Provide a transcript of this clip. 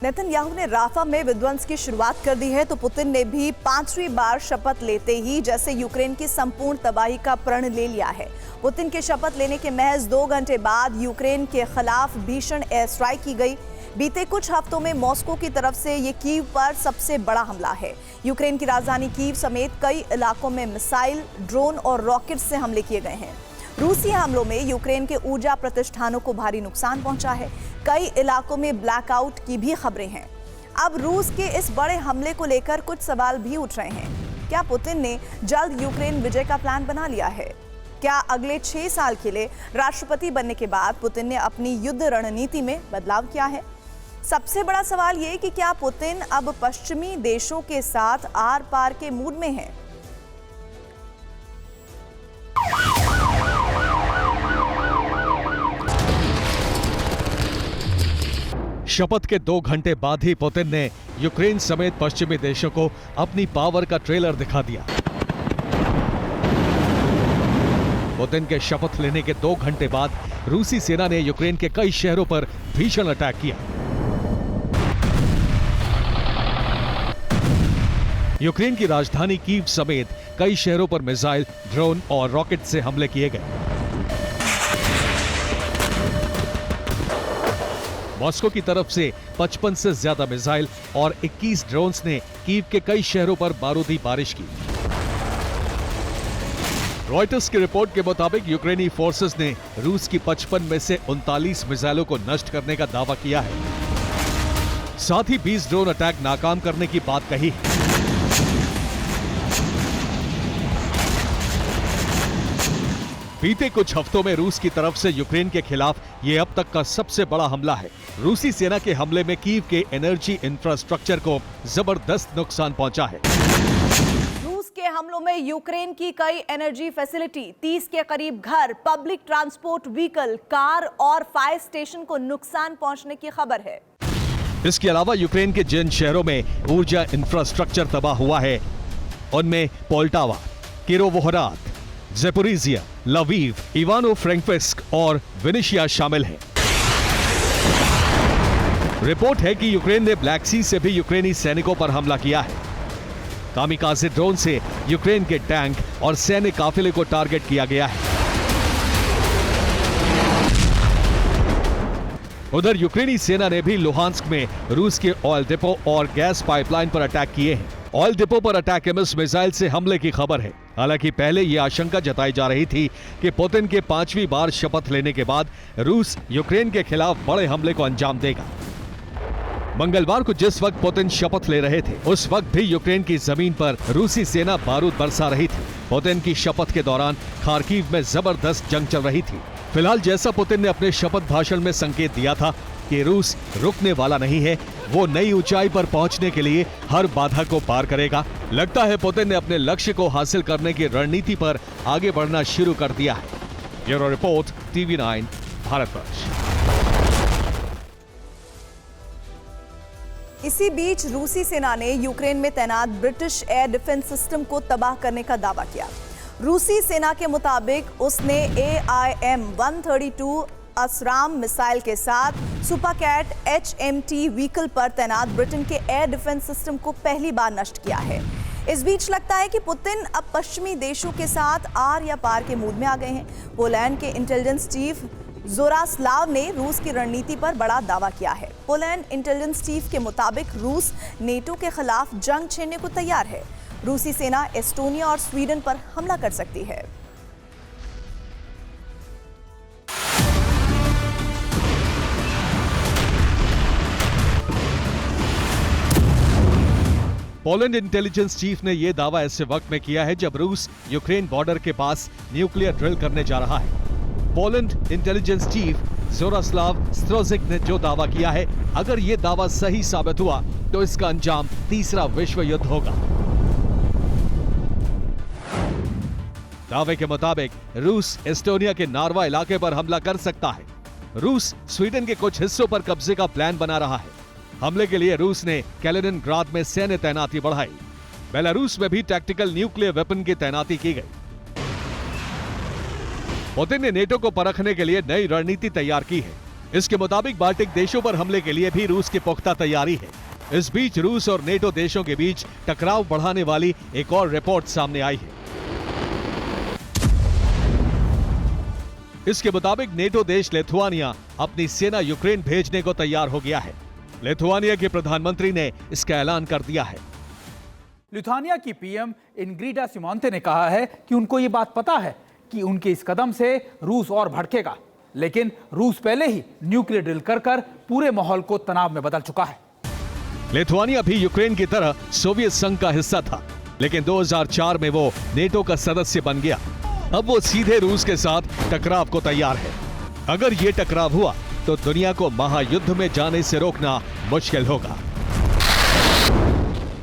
Netanyahu ने Rafa में विध्वंस की शुरुआत कर दी है तो पुतिन ने भी 5वीं बार शपथ लेते ही जैसे यूक्रेन की संपूर्ण तबाही का प्रण ले लिया है। पुतिन के शपथ लेने के महज 2 घंटे बाद यूक्रेन के खिलाफ भीषण एयर स्ट्राइक की गई। बीते कुछ हफ्तों में मॉस्को की तरफ से ये कीव पर सबसे बड़ा हमला है। यूक्रेन की राजधानी कीव समेत कई इलाकों में मिसाइल, ड्रोन और रॉकेट से हमले किए गए हैं। रूसी हमलों में यूक्रेन के ऊर्जा प्रतिष्ठानों को भारी नुकसान पहुंचा है। कई इलाकों में ब्लैकआउट की भी खबरें हैं। अब रूस के इस बड़े हमले को लेकर कुछ सवाल भी उठ रहे हैं। क्या पुतिन ने जल्द यूक्रेन विजय का प्लान बना लिया है? क्या अगले 6 साल के लिए राष्ट्रपति बनने के बाद पुतिन ने अपनी युद्ध रणनीति में बदलाव किया है? सबसे बड़ा सवाल ये कि क्या पुतिन अब पश्चिमी देशों के साथ आर पार के मूड में है? शपथ के 2 घंटे बाद ही पुतिन ने यूक्रेन समेत पश्चिमी देशों को अपनी पावर का ट्रेलर दिखा दिया। पुतिन के शपथ लेने के 2 घंटे बाद रूसी सेना ने यूक्रेन के कई शहरों पर भीषण अटैक किया। यूक्रेन की राजधानी कीव समेत कई शहरों पर मिसाइल, ड्रोन और रॉकेट से हमले किए गए। मॉस्को की तरफ से 55 से ज्यादा मिसाइल और 21 ड्रोन्स ने कीव के कई शहरों पर बारूदी बारिश की। रॉयटर्स की रिपोर्ट के मुताबिक यूक्रेनी फोर्सेस ने रूस की 55 में से 39 मिसाइलों को नष्ट करने का दावा किया है। साथ ही 20 ड्रोन अटैक नाकाम करने की बात कही है। बीते कुछ हफ्तों में रूस की तरफ से यूक्रेन के खिलाफ ये अब तक का सबसे बड़ा हमला है। रूसी सेना के हमले में कीव के एनर्जी इंफ्रास्ट्रक्चर को जबरदस्त नुकसान पहुंचा है। रूस के हमलों में यूक्रेन की कई एनर्जी फैसिलिटी, 30 के करीब घर, पब्लिक ट्रांसपोर्ट व्हीकल, कार और फायर स्टेशन को नुकसान पहुंचने की खबर है। इसके अलावा यूक्रेन के जिन शहरों में ऊर्जा इंफ्रास्ट्रक्चर तबाह हुआ है उनमें पोल्टावा, किरोवोहरात, ज़ेपोरिजिया, लवीव, इवानो-फ्रैंकोव्स्क और विनिशिया शामिल हैं। रिपोर्ट है कि यूक्रेन ने ब्लैक सी से भी यूक्रेनी सैनिकों पर हमला किया है। कामिकाज़े ड्रोन से यूक्रेन के टैंक और सैन्य काफिले को टारगेट किया गया है। उधर यूक्रेनी सेना ने भी लुहांस्क में रूस के ऑयल डिपो और गैस पाइपलाइन पर अटैक किए हैं। ऑयल डिपो पर अटैक एमएस मिसाइल से हमले की खबर है। हालांकि पहले यह आशंका जताई जा रही थी कि पुतिन के 5वीं बार शपथ लेने के बाद रूस यूक्रेन के खिलाफ बड़े हमले को अंजाम देगा। मंगलवार को जिस वक्त पुतिन शपथ ले रहे थे उस वक्त भी यूक्रेन की जमीन पर रूसी सेना बारूद बरसा रही थी। पुतिन की शपथ के दौरान खार्किव में जबरदस्त जंग चल रही थी। फिलहाल जैसा पुतिन ने अपने शपथ भाषण में संकेत दिया था कि रूस रुकने वाला नहीं है, वो नई ऊंचाई पर पहुंचने के लिए हर बाधा को पार करेगा। लगता है पुतिन ने अपने लक्ष्य को हासिल करने की रणनीति पर आगे बढ़ना शुरू कर दिया है। Bureau report, TV9 Bharatvarsh. इसी बीच रूसी सेना ने यूक्रेन में तैनात ब्रिटिश एयर डिफेंस सिस्टम को तबाह करने का दावा किया। रूसी सेना के मुताबिक उसने AIM-132 असराम मिसाइल के साथ सुपरकैट HMT व्हीकल पर तैनात ब्रिटेन के एयर डिफेंस सिस्टम को पहली बार नष्ट किया है। इस बीच लगता है कि पुतिन अब पश्चिमी देशों के साथ आर या पार के मूड में आ गए हैं। पोलैंड के इंटेलिजेंस चीफ जोरास्लाव ने रूस की रणनीति पर बड़ा दावा किया है। पोलैंड इंटेलिजेंस चीफ के मुताबिक रूस नेटो के खिलाफ जंग छेड़ने को तैयार है। रूसी सेना एस्टोनिया और स्वीडन पर हमला कर सकती है। पोलैंड इंटेलिजेंस चीफ ने यह दावा ऐसे वक्त में किया है जब रूस यूक्रेन बॉर्डर के पास न्यूक्लियर ड्रिल करने जा रहा है। पोलैंड इंटेलिजेंस चीफ जोरास्लाव स्ट्रोजिक ने जो दावा किया है, अगर यह दावा सही साबित हुआ तो इसका अंजाम तीसरा विश्व युद्ध होगा। दावे के मुताबिक रूस एस्टोनिया के नार्वा इलाके पर हमला कर सकता है। रूस स्वीडन के कुछ हिस्सों पर कब्जे का प्लान बना रहा है। हमले के लिए रूस ने कैलिनिनग्राड में सैन्य तैनाती बढ़ाई। बेलारूस में भी टैक्टिकल न्यूक्लियर वेपन की तैनाती की गई। पुतिन ने नेटो को परखने के लिए नई रणनीति तैयार की है। इसके मुताबिक बाल्टिक देशों पर हमले के लिए भी रूस की पुख्ता तैयारी है। इस बीच रूस और नेटो देशों के बीच टकराव बढ़ाने वाली एक और रिपोर्ट सामने आई है। इसके मुताबिक नेटो देश लिथुआनिया अपनी सेना यूक्रेन भेजने को तैयार हो गया है। लिथुआनिया के प्रधानमंत्री ने इसका ऐलान कर दिया है। लिथुआनिया की पीएम इंग्रिडा सिमोंते ने कहा है कि उनको ये बात पता है कि उनके इस कदम से रूस और भड़केगा, लेकिन रूस पहले ही न्यूक्लियर ड्रिल कर पूरे माहौल को तनाव में बदल चुका है। लिथुआनिया भी यूक्रेन की तरह सोवियत संघ का हिस्सा था, लेकिन 2004 में वो नेटो का सदस्य बन गया। अब वो सीधे रूस के साथ टकराव को तैयार है। अगर ये टकराव हुआ तो दुनिया को महायुद्ध में जाने से रोकना मुश्किल होगा।